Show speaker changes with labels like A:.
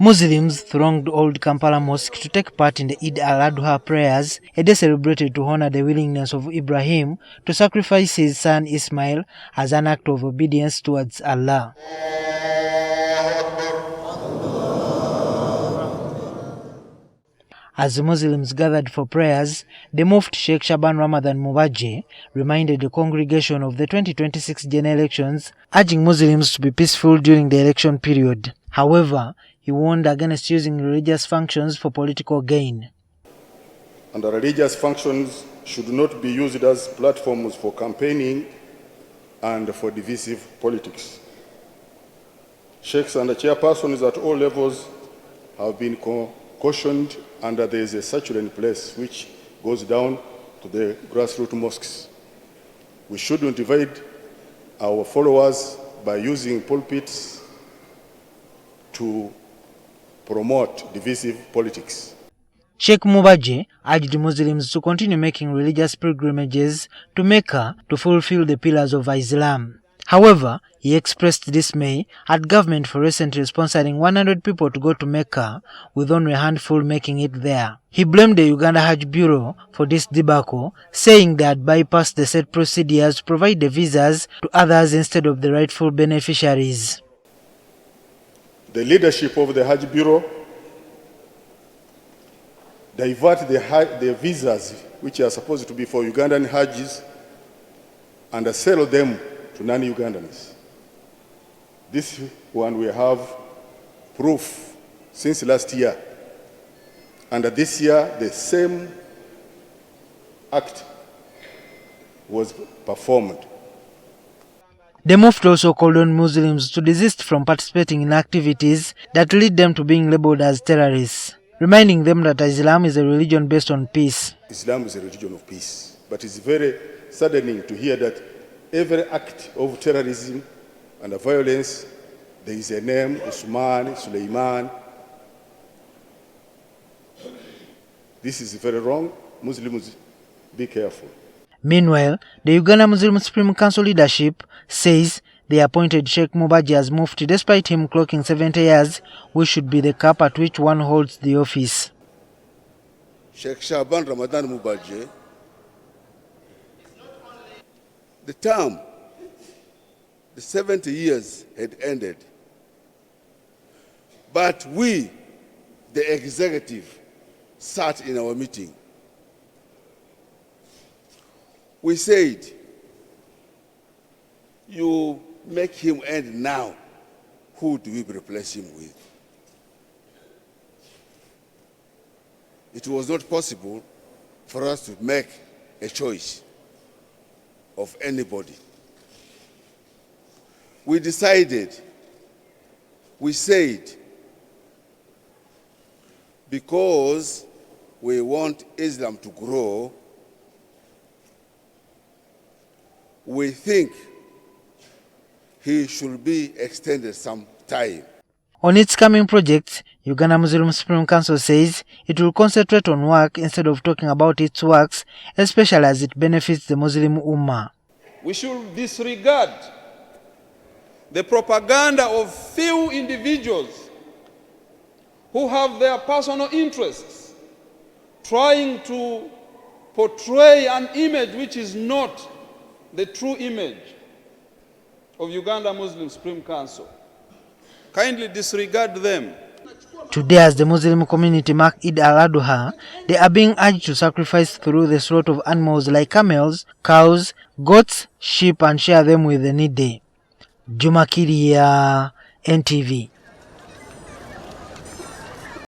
A: Muslims thronged Old Kampala Mosque to take part in the Eid al-Adha prayers, a day celebrated to honor the willingness of Ibrahim to sacrifice his son Ismail as an act of obedience towards Allah. As Muslims gathered for prayers, the Mufti Sheikh Ramadan Mubaje reminded the congregation of the 2026 general elections, urging Muslims to be peaceful during the election period. However, he warned against using religious functions for political gain.
B: And the religious functions should not be used as platforms for campaigning and for divisive politics. Sheikhs and the chairpersons at all levels have been cautioned, and there is a circular in place which goes down to the grassroots mosques. We shouldn't divide our followers by using pulpits to promote divisive politics.
A: Sheikh Mubaje urged Muslims to continue making religious pilgrimages to Mecca to fulfill the pillars of Islam. However, he expressed dismay at government for recently sponsoring 100 people to go to Mecca, with only a handful making it there. He blamed the Uganda Hajj Bureau for this debacle, saying they had bypassed the set procedures to provide the visas to others instead of the rightful beneficiaries.
B: The leadership of the Hajj Bureau divert the visas which are supposed to be for Ugandan Hajjis and sell them to non-Ugandans. This one we have proof since last year. And this year, the same act was performed.
A: The Mufti also called on Muslims to desist from participating in activities that lead them to being labeled as terrorists, reminding them that Islam is a religion based on peace.
B: Islam is a religion of peace, but it's very saddening to hear that every act of terrorism and violence, there is a name, Usman, Suleiman. This is very wrong. Muslims, be careful.
A: Meanwhile, the Uganda Muslim Supreme Council leadership says they appointed Sheikh Mubaje as Mufti despite him clocking 70 years, which should be the cap at which one holds the office.
C: Sheikh Ramadan Mubaje, the term, the 70 years had ended. But we, the executive, sat in our meeting. We said, you make him end now, who do we replace him with? It was not possible for us to make a choice of anybody. We decided, we said, because we want Islam to grow, we think he should be extended some time.
A: On its coming projects, Uganda Muslim Supreme Council says it will concentrate on work instead of talking about its works, especially as it benefits the Muslim Ummah.
D: We should disregard the propaganda of few individuals who have their personal interests, trying to portray an image which is not the true image of Uganda Muslim Supreme Council. Kindly disregard them.
A: Today, as the Muslim community mark Eid al-Adha, they are being urged to sacrifice through the slaughter of animals like camels, cows, goats, sheep, and share them with the needy. Juma Kiria, NTV.